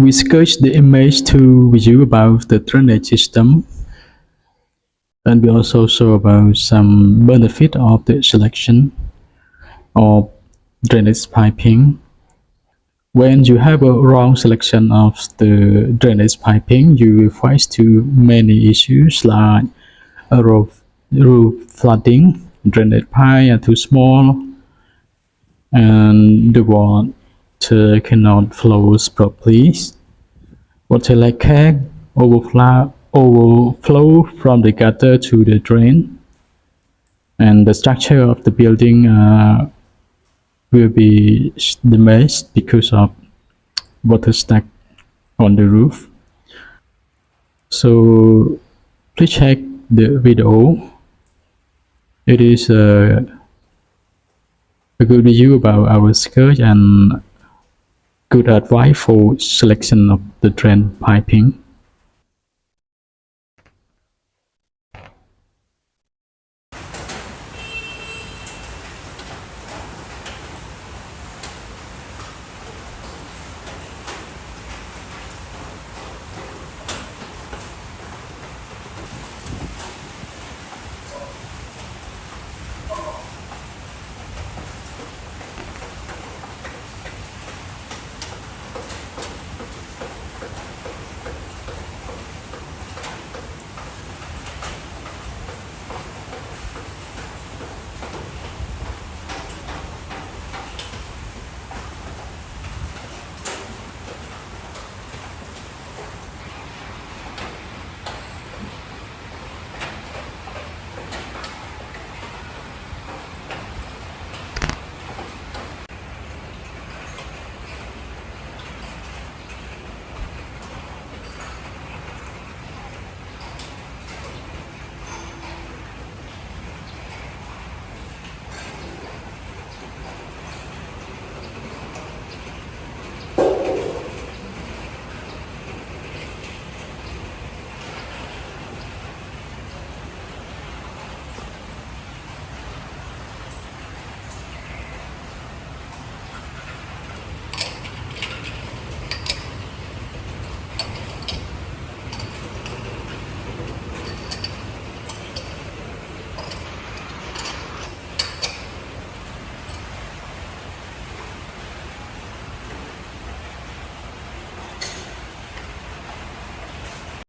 We sketch the image to view about the drainage system, and we also show about some benefit of the selection of drainage piping. When you have a wrong selection of the drainage piping, you will face to many issues like a roof flooding, drainage pipe are too small, and the water cannot flow properly. Water leakage, overflow from the gutter to the drain, and the structure of the building will be damaged because of water stuck on the roof. So please check the video. It is a good review about our skirt and good advice for selection of the drain piping.